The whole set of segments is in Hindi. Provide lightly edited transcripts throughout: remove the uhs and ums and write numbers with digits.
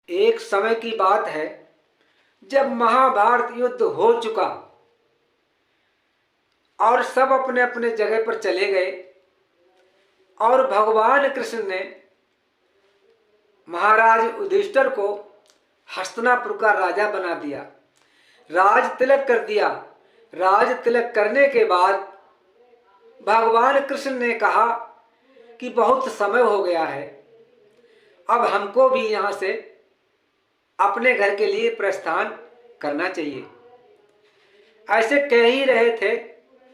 एक समय की बात है जब महाभारत युद्ध हो चुका और सब अपने अपने जगह पर चले गए और भगवान कृष्ण ने महाराज युधिष्ठिर को हस्तिनापुर का राजा बना दिया, राज तिलक कर दिया। राज तिलक करने के बाद भगवान कृष्ण ने कहा कि बहुत समय हो गया है, अब हमको भी यहाँ से अपने घर के लिए प्रस्थान करना चाहिए। ऐसे कह ही रहे थे,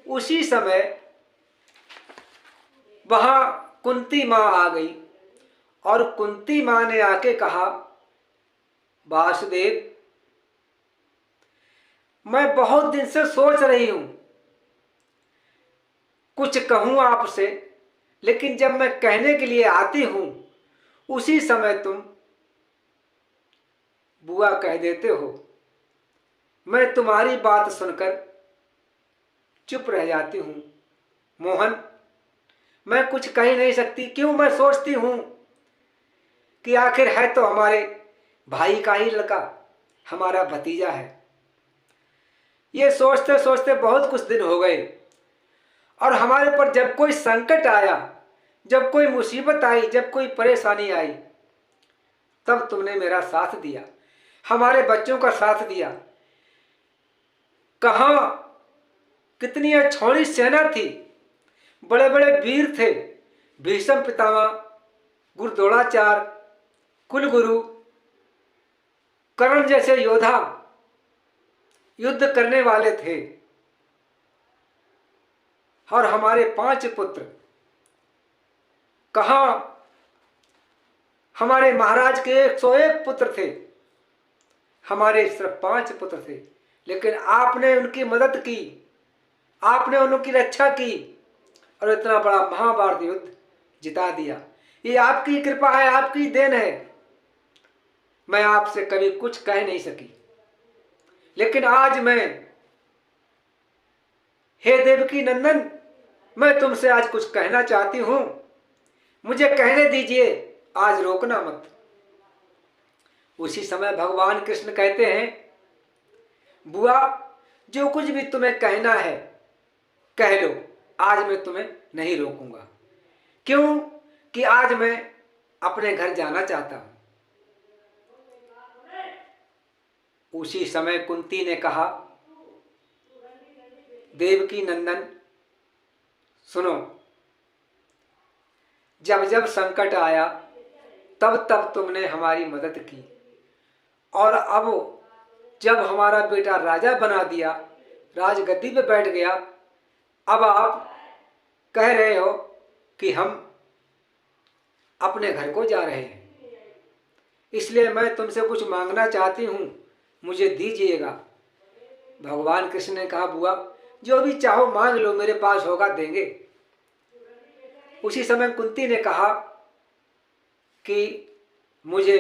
उसी समय वहाँ कुंती माँ आ गई और कुंती माँ ने आके कहा, वासुदेव, मैं बहुत दिन से सोच रही हूँ कुछ कहूँ आपसे, लेकिन जब मैं कहने के लिए आती हूँ उसी समय तुम बुआ कह देते हो। मैं तुम्हारी बात सुनकर चुप रह जाती हूँ। मोहन, मैं कुछ कह ही नहीं सकती। क्यों? मैं सोचती हूँ कि आखिर है तो हमारे भाई का ही लड़का, हमारा भतीजा है। ये सोचते सोचते बहुत कुछ दिन हो गए और हमारे ऊपर जब कोई संकट आया, जब कोई मुसीबत आई, जब कोई परेशानी आई, तब तुमने मेरा साथ दिया, हमारे बच्चों का साथ दिया। कहाँ कितनी अछौड़ी सेना थी, बड़े बड़े वीर थे, भीष्म पितामह, गुरु द्रोणाचार्य, कुलगुरु, कर्ण जैसे योद्धा युद्ध करने वाले थे। और हमारे 5 पुत्र, कहाँ हमारे महाराज के 101 पुत्र थे, हमारे सिर्फ 5 पुत्र थे। लेकिन आपने उनकी मदद की, आपने उनकी रक्षा की और इतना बड़ा महाभारत युद्ध जिता दिया। ये आपकी कृपा है, आपकी देन है। मैं आपसे कभी कुछ कह नहीं सकी, लेकिन आज मैं, हे देवकी नंदन, मैं तुमसे आज कुछ कहना चाहती हूं। मुझे कहने दीजिए, आज रोकना मत। उसी समय भगवान कृष्ण कहते हैं, बुआ, जो कुछ भी तुम्हें कहना है कह लो, आज मैं तुम्हें नहीं रोकूंगा। क्यों? कि आज मैं अपने घर जाना चाहता हूं। उसी समय कुंती ने कहा, देवकी नंदन सुनो, जब जब संकट आया तब तब तुमने हमारी मदद की, और अब जब हमारा बेटा राजा बना दिया, राजगद्दी पे बैठ गया, अब आप कह रहे हो कि हम अपने घर को जा रहे हैं। इसलिए मैं तुमसे कुछ मांगना चाहती हूँ, मुझे दीजिएगा। भगवान कृष्ण ने कहा, बुआ, जो भी चाहो मांग लो, मेरे पास होगा देंगे। उसी समय कुंती ने कहा कि मुझे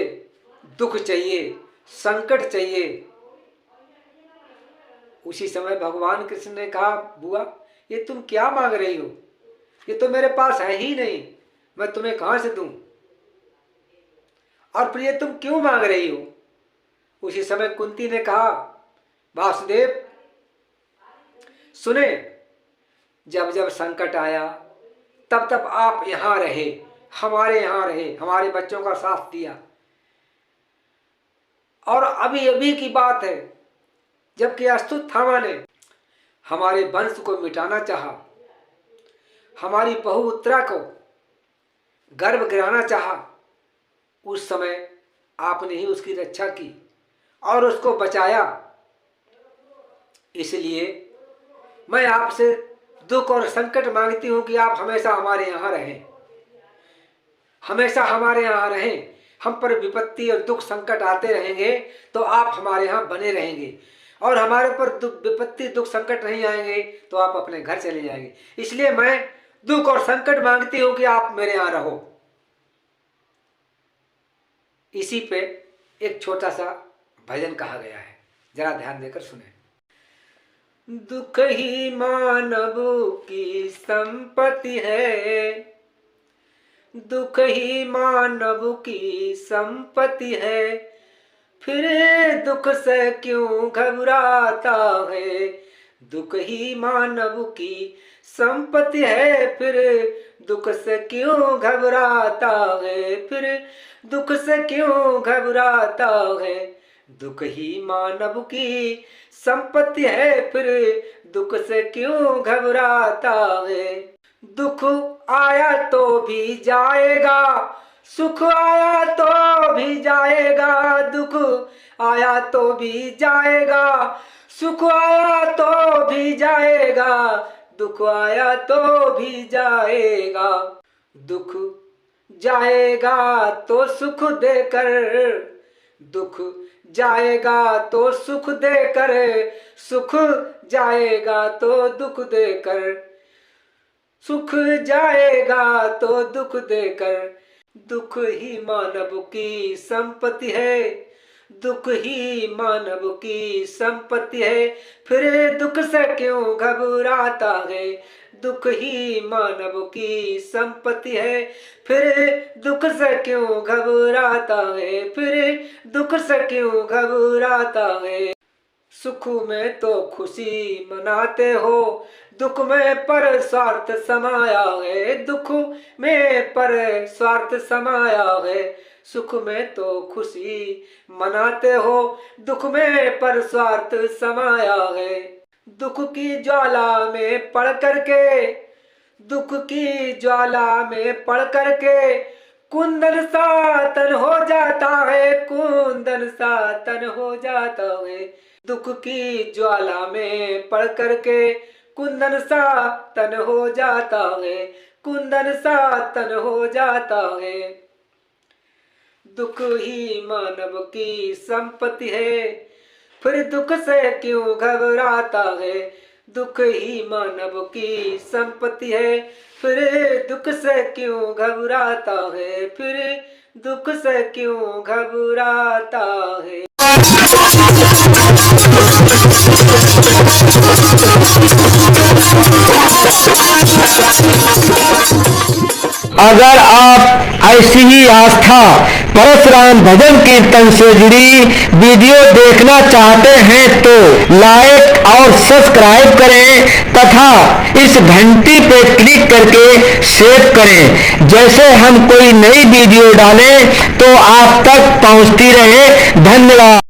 दुख चाहिए, संकट चाहिए। उसी समय भगवान कृष्ण ने कहा, बुआ, ये तुम क्या मांग रही हो? ये तो मेरे पास है ही नहीं, मैं तुम्हें कहां से दूं? और फिर ये तुम क्यों मांग रही हो? उसी समय कुंती ने कहा, वासुदेव सुने, जब जब संकट आया तब तब आप यहां रहे, हमारे यहां रहे, हमारे बच्चों का साथ दिया। और अभी अभी की बात है, जबकि अश्वत्थामा ने हमारे वंश को मिटाना चाहा, हमारी बहू उत्तरा को गर्भ गिराना चाहा, उस समय आपने ही उसकी रक्षा की और उसको बचाया। इसलिए मैं आपसे दुख और संकट मांगती हूं कि आप हमेशा हमारे यहाँ रहें, हमेशा हमारे यहाँ रहें। हम पर विपत्ति और दुख संकट आते रहेंगे तो आप हमारे यहाँ बने रहेंगे, और हमारे ऊपर विपत्ति दुख संकट नहीं आएंगे तो आप अपने घर चले जाएंगे। इसलिए मैं दुख और संकट मांगती हूं कि आप मेरे यहाँ रहो। इसी पे एक छोटा सा भजन कहा गया है, जरा ध्यान देकर सुने। दुख ही मानव की संपत्ति है, दुख ही मानव की संपत्ति है, फिर दुख से क्यों घबराता है, दुख ही मानव की संपत्ति है। फिर दुख से क्यों घबराता है, फिर दुख से क्यों घबराता है, दुख ही मानव की संपत्ति है। फिर दुख से क्यों घबराता है। दुख आया तो भी जाएगा, सुख आया तो भी जाएगा, दुख आया तो भी जाएगा, सुख आया तो भी जाएगा, दुख आया तो भी जाएगा। दुख जाएगा तो सुख देकर, दुख जाएगा तो सुख देकर, सुख जाएगा तो दुख देकर, सुख जाएगा तो दुख देकर। दुख ही मानव की संपत्ति है, दुख ही मानव की संपत्ति है। फिर दुख से क्यों घबराता है, दुख ही मानव की संपत्ति है। फिर दुख से क्यों घबराता है, फिर दुख से क्यों घबराता है। सुख में तो खुशी मनाते हो, दुख में पर स्वार्थ समाया है, दुख में पर स्वार्थ समाया है। सुख में तो खुशी मनाते हो, दुख में पर स्वार्थ समाया है। दुख की ज्वाला में पड़ करके, दुख की ज्वाला में पड़ करके, कुंदन सा तन हो जाता है, कुंदन सा तन हो जाता है। दुख की ज्वाला में पड़ करके कुंदन सा तन हो जाता है, कुंदन सा तन हो जाता है। दुख ही मानव की संपत्ति है, फिर दुख से क्यों घबराता है। दुख ही मानव की संपत्ति है, फिर दुख से क्यों घबराता है, फिर दुख से क्यों घबराता है। अगर आप ऐसी ही आस्था परशुराम भजन कीर्तन से जुड़ी वीडियो देखना चाहते हैं तो लाइक और सब्सक्राइब करें तथा इस घंटी पे क्लिक करके सेव करें। जैसे हम कोई नई वीडियो डालें तो आप तक पहुंचती रहे। धन्यवाद।